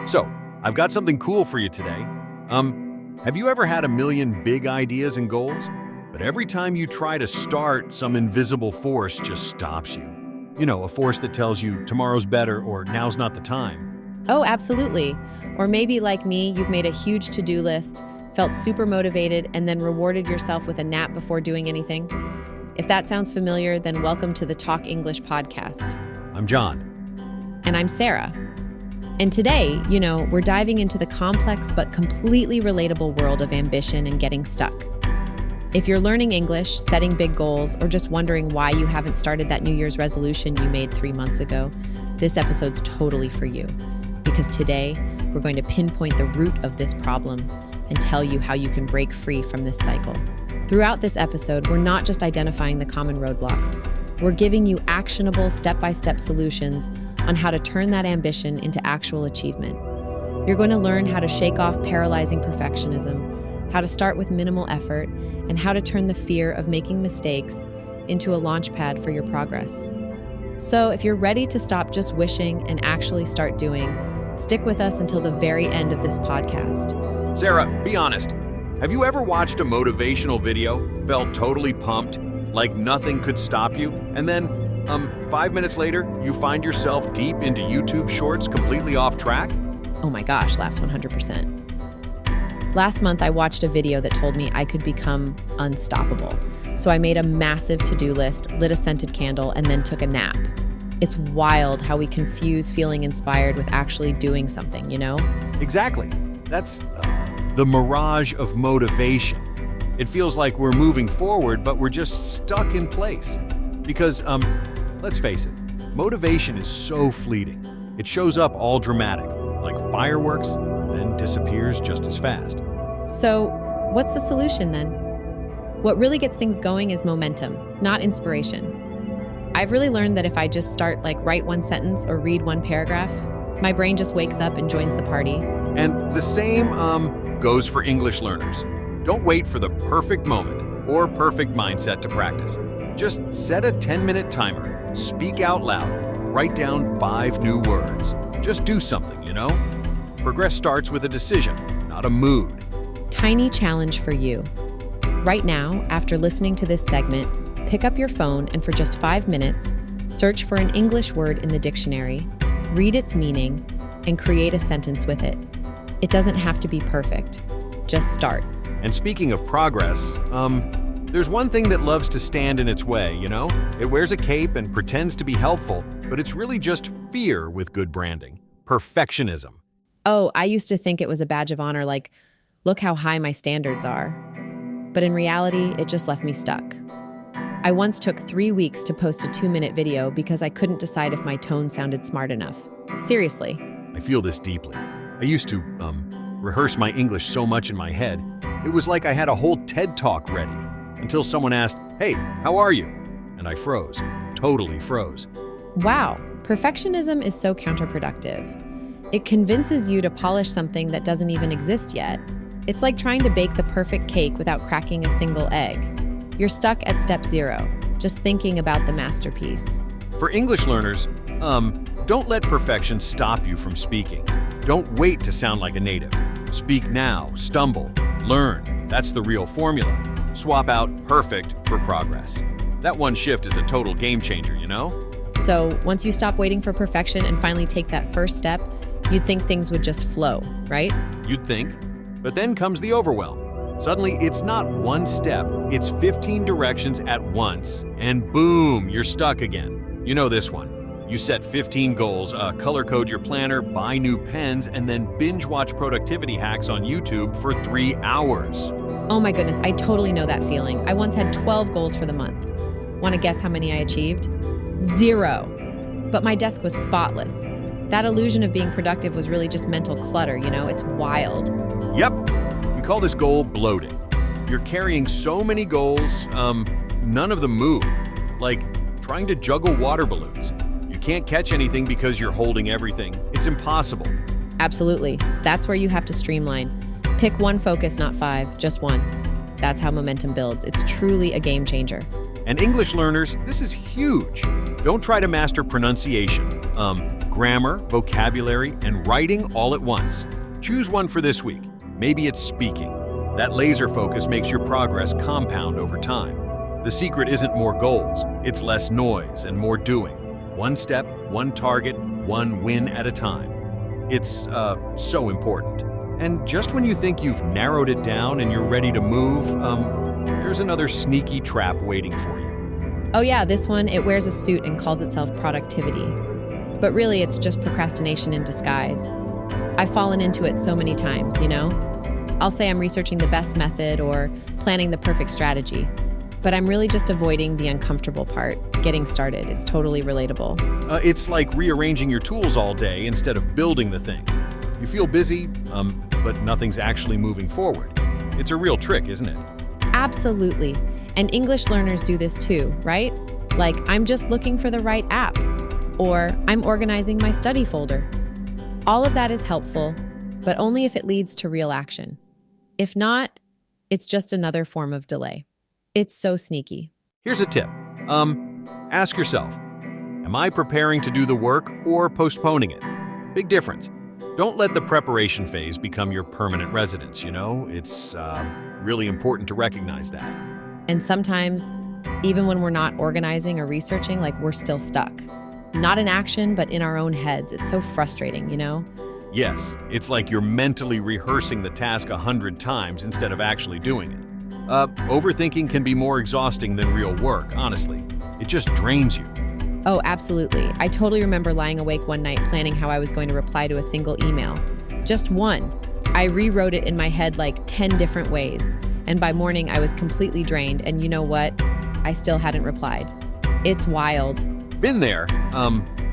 So, I've got something cool for you today. Have you ever had a million big ideas and goals? But every time you try to start, some invisible force just stops you. You know, a force that tells you tomorrow's better or now's not the time. Oh, absolutely. Or maybe like me, you've made a huge to-do list, felt super motivated, and then rewarded yourself with a nap before doing anything. If that sounds familiar, then welcome to the Talk English podcast. I'm John. And I'm Sarah. And today, we're diving into the complex but completely relatable world of ambition and getting stuck. If you're learning English, setting big goals, or just wondering why you haven't started that New Year's resolution you made 3 months ago, this episode's totally for you. Because today, we're going to pinpoint the root of this problem and tell you how you can break free from this cycle. Throughout this episode, we're not just identifying the common roadblocks. We're giving you actionable step-by-step solutions on how to turn that ambition into actual achievement. You're going to learn how to shake off paralyzing perfectionism, how to start with minimal effort, and how to turn the fear of making mistakes into a launchpad for your progress. So if you're ready to stop just wishing and actually start doing, stick with us until the very end of this podcast. Sarah, be honest. Have you ever watched a motivational video, felt totally pumped, like nothing could stop you, and then 5 minutes later, you find yourself deep into YouTube Shorts completely off track? Oh my gosh, laughs 100%. Last month, I watched a video that told me I could become unstoppable. So I made a massive to-do list, lit a scented candle, and then took a nap. It's wild how we confuse feeling inspired with actually doing something, Exactly. That's the mirage of motivation. It feels like we're moving forward, but we're just stuck in place. Because, let's face it, motivation is so fleeting. It shows up all dramatic, like fireworks, then disappears just as fast. So, what's the solution then? What really gets things going is momentum, not inspiration. I've really learned that if I just start write one sentence or read one paragraph, my brain just wakes up and joins the party. And the same goes for English learners. Don't wait for the perfect moment or perfect mindset to practice. Just set a 10-minute timer, speak out loud, write down 5 new words. Just do something, Progress starts with a decision, not a mood. Tiny challenge for you. Right now, after listening to this segment, pick up your phone and for just 5 minutes, search for an English word in the dictionary, read its meaning, and create a sentence with it. It doesn't have to be perfect. Just start. And speaking of progress, there's one thing that loves to stand in its way, It wears a cape and pretends to be helpful, but it's really just fear with good branding. Perfectionism. Oh, I used to think it was a badge of honor, look how high my standards are. But in reality, it just left me stuck. I once took 3 weeks to post a 2-minute video because I couldn't decide if my tone sounded smart enough. Seriously. I feel this deeply. I used to, rehearse my English so much in my head, it was like I had a whole TED Talk ready, until someone asked, "Hey, how are you?" And I froze, totally froze. Wow, perfectionism is so counterproductive. It convinces you to polish something that doesn't even exist yet. It's like trying to bake the perfect cake without cracking a single egg. You're stuck at step 0, just thinking about the masterpiece. For English learners, don't let perfection stop you from speaking. Don't wait to sound like a native. Speak now, stumble, learn. That's the real formula. Swap out perfect for progress. That one shift is a total game changer, So once you stop waiting for perfection and finally take that first step, you'd think things would just flow, right? You'd think. But then comes the overwhelm. Suddenly, it's not one step, it's 15 directions at once, and boom, you're stuck again. You know this one. You set 15 goals, color code your planner, buy new pens, and then binge watch productivity hacks on YouTube for 3 hours. Oh my goodness, I totally know that feeling. I once had 12 goals for the month. Want to guess how many I achieved? 0. But my desk was spotless. That illusion of being productive was really just mental clutter, It's wild. Yep. We call this goal bloating. You're carrying so many goals, none of them move. Like trying to juggle water balloons. You can't catch anything because you're holding everything. It's impossible. Absolutely. That's where you have to streamline. Pick one focus, not 5, just one. That's how momentum builds. It's truly a game changer. And English learners, this is huge. Don't try to master pronunciation. grammar, vocabulary, and writing all at once. Choose one for this week. Maybe it's speaking. That laser focus makes your progress compound over time. The secret isn't more goals, it's less noise and more doing. One step, one target, one win at a time. It's so important. And just when you think you've narrowed it down and you're ready to move, there's another sneaky trap waiting for you. Oh yeah, this one, it wears a suit and calls itself productivity. But really, it's just procrastination in disguise. I've fallen into it so many times, you know? I'll say I'm researching the best method or planning the perfect strategy, but I'm really just avoiding the uncomfortable part, getting started. It's totally relatable. It's like rearranging your tools all day instead of building the thing. You feel busy, but nothing's actually moving forward. It's a real trick, isn't it? Absolutely. And English learners do this too, right? Like, I'm just looking for the right app, or I'm organizing my study folder. All of that is helpful, but only if it leads to real action. If not, it's just another form of delay. It's so sneaky. Here's a tip. Ask yourself, am I preparing to do the work or postponing it? Big difference. Don't let the preparation phase become your permanent residence, you know? It's really important to recognize that. And sometimes, even when we're not organizing or researching, like we're still stuck. Not in action, but in our own heads. It's so frustrating, you know? Yes, it's like you're mentally rehearsing the task 100 times instead of actually doing it. Overthinking can be more exhausting than real work, honestly. It just drains you. Oh, absolutely. I totally remember lying awake one night planning how I was going to reply to a single email. Just one. I rewrote it in my head like 10 different ways. And by morning, I was completely drained. And you know what? I still hadn't replied. It's wild. Been there,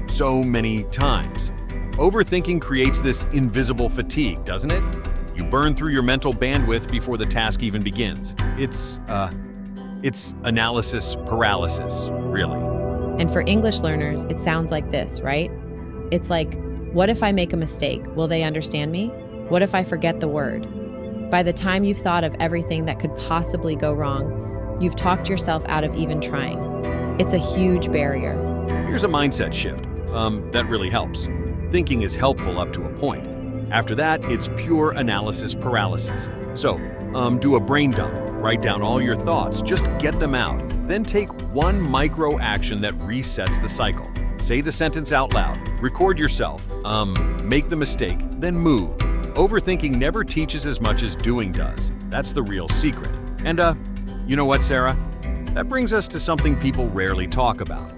so many times. Overthinking creates this invisible fatigue, doesn't it? You burn through your mental bandwidth before the task even begins. It's analysis paralysis, really. And for English learners, it sounds like this, right? It's like, what if I make a mistake? Will they understand me? What if I forget the word? By the time you've thought of everything that could possibly go wrong, you've talked yourself out of even trying. It's a huge barrier. Here's a mindset shift. That really helps. Thinking is helpful up to a point. After that, it's pure analysis paralysis. So, do a brain dump. Write down all your thoughts. Just get them out. Then take one micro action that resets the cycle. Say the sentence out loud. Record yourself. Make the mistake. Then move. Overthinking never teaches as much as doing does. That's the real secret. And, you know what, Sarah? That brings us to something people rarely talk about.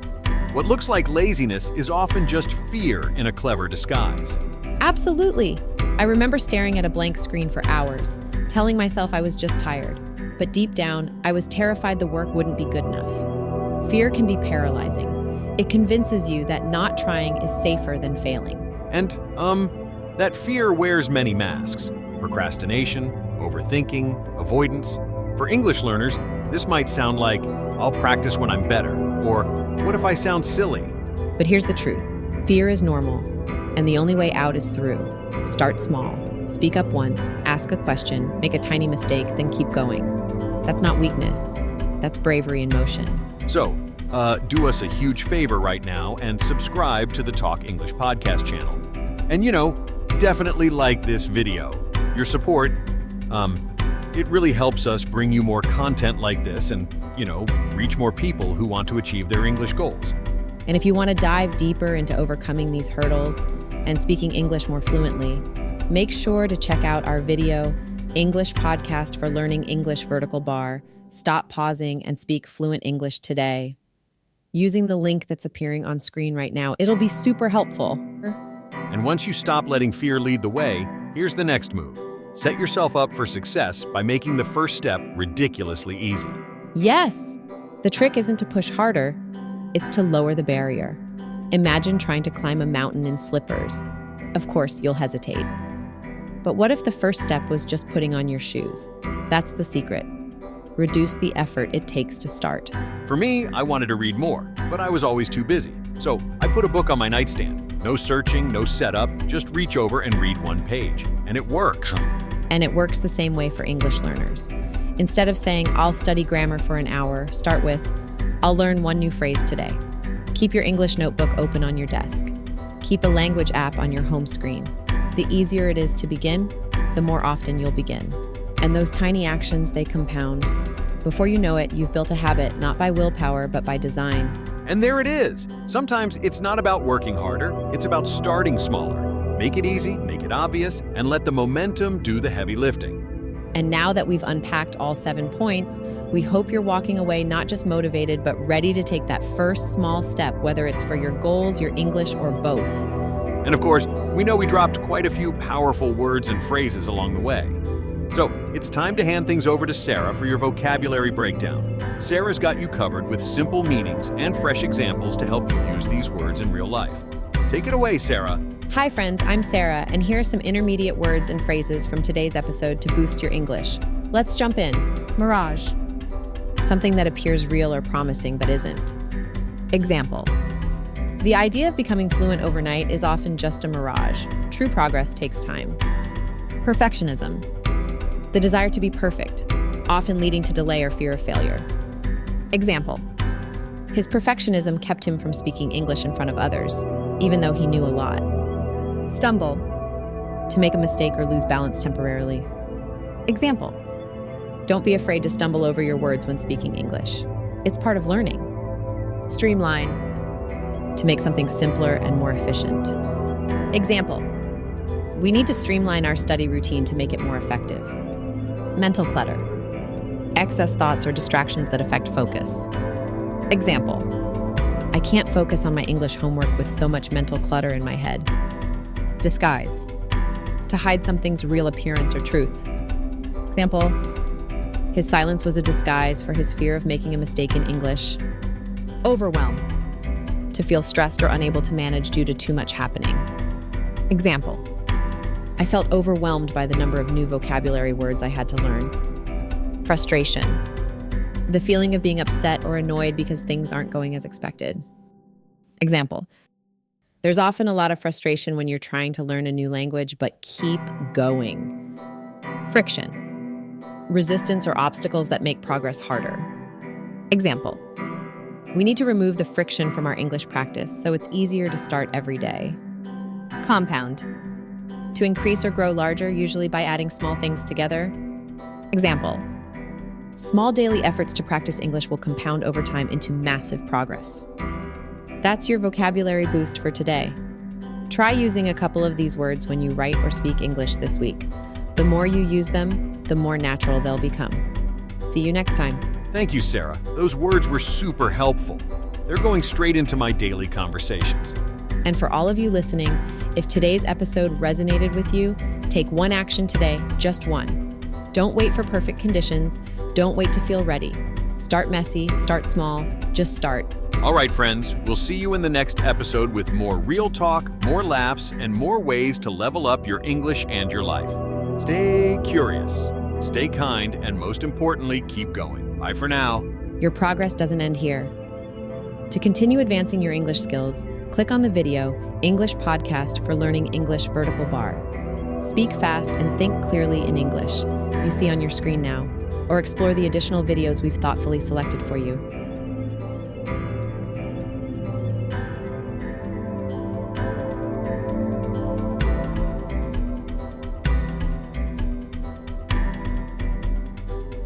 What looks like laziness is often just fear in a clever disguise. Absolutely. I remember staring at a blank screen for hours, telling myself I was just tired. But deep down, I was terrified the work wouldn't be good enough. Fear can be paralyzing. It convinces you that not trying is safer than failing. And, that fear wears many masks. Procrastination, overthinking, avoidance. For English learners, this might sound like, I'll practice when I'm better, or what if I sound silly? But here's the truth. Fear is normal, and the only way out is through. Start small. Speak up once, ask a question, make a tiny mistake, then keep going. That's not weakness. That's bravery in motion. So, do us a huge favor right now and subscribe to the Talk English podcast channel. And definitely like this video. Your support, it really helps us bring you more content like this and, reach more people who want to achieve their English goals. And if you want to dive deeper into overcoming these hurdles and speaking English more fluently, make sure to check out our video, English Podcast for Learning English Vertical Bar, Stop Pausing and Speak Fluent English Today. Using the link that's appearing on screen right now, it'll be super helpful. And once you stop letting fear lead the way, here's the next move. Set yourself up for success by making the first step ridiculously easy. Yes! The trick isn't to push harder, it's to lower the barrier. Imagine trying to climb a mountain in slippers. Of course, you'll hesitate. But what if the first step was just putting on your shoes? That's the secret. Reduce the effort it takes to start. For me, I wanted to read more, but I was always too busy. So I put a book on my nightstand. No searching, no setup, just reach over and read one page. And it works. And it works the same way for English learners. Instead of saying, I'll study grammar for an hour, start with, I'll learn one new phrase today. Keep your English notebook open on your desk. Keep a language app on your home screen. The easier it is to begin, the more often you'll begin. And those tiny actions, they compound. Before you know it, you've built a habit not by willpower, but by design. And there it is. Sometimes it's not about working harder, it's about starting smaller. Make it easy, make it obvious, and let the momentum do the heavy lifting. And now that we've unpacked all 7 points, we hope you're walking away not just motivated, but ready to take that first small step, whether it's for your goals, your English, or both. And of course, we know we dropped quite a few powerful words and phrases along the way. So it's time to hand things over to Sarah for your vocabulary breakdown. Sarah's got you covered with simple meanings and fresh examples to help you use these words in real life. Take it away, Sarah. Hi friends, I'm Sarah, and here are some intermediate words and phrases from today's episode to boost your English. Let's jump in. Mirage. Something that appears real or promising but isn't. Example. The idea of becoming fluent overnight is often just a mirage. True progress takes time. Perfectionism. The desire to be perfect, often leading to delay or fear of failure. Example. His perfectionism kept him from speaking English in front of others, even though he knew a lot. Stumble. To make a mistake or lose balance temporarily. Example. Don't be afraid to stumble over your words when speaking English. It's part of learning. Streamline. To make something simpler and more efficient. Example. We need to streamline our study routine to make it more effective. Mental clutter. Excess thoughts or distractions that affect focus. Example. I can't focus on my English homework with so much mental clutter in my head. Disguise. To hide something's real appearance or truth. Example. His silence was a disguise for his fear of making a mistake in English. Overwhelm. To feel stressed or unable to manage due to too much happening. Example. I felt overwhelmed by the number of new vocabulary words I had to learn. Frustration. The feeling of being upset or annoyed because things aren't going as expected. Example. There's often a lot of frustration when you're trying to learn a new language, but keep going. Friction. Resistance or obstacles that make progress harder. Example. We need to remove the friction from our English practice so it's easier to start every day. Compound. To increase or grow larger, usually by adding small things together. Example. Small daily efforts to practice English will compound over time into massive progress. That's your vocabulary boost for today. Try using a couple of these words when you write or speak English this week. The more you use them, the more natural they'll become. See you next time. Thank you, Sarah. Those words were super helpful. They're going straight into my daily conversations. And for all of you listening, if today's episode resonated with you, take one action today, just one. Don't wait for perfect conditions. Don't wait to feel ready. Start messy, start small, just start. All right, friends, we'll see you in the next episode with more real talk, more laughs, and more ways to level up your English and your life. Stay curious, stay kind, and most importantly, keep going. Bye for now. Your progress doesn't end here. To continue advancing your English skills, click on the video, English Podcast for Learning English vertical bar. Speak fast and think clearly in English, you see on your screen now, or explore the additional videos we've thoughtfully selected for you.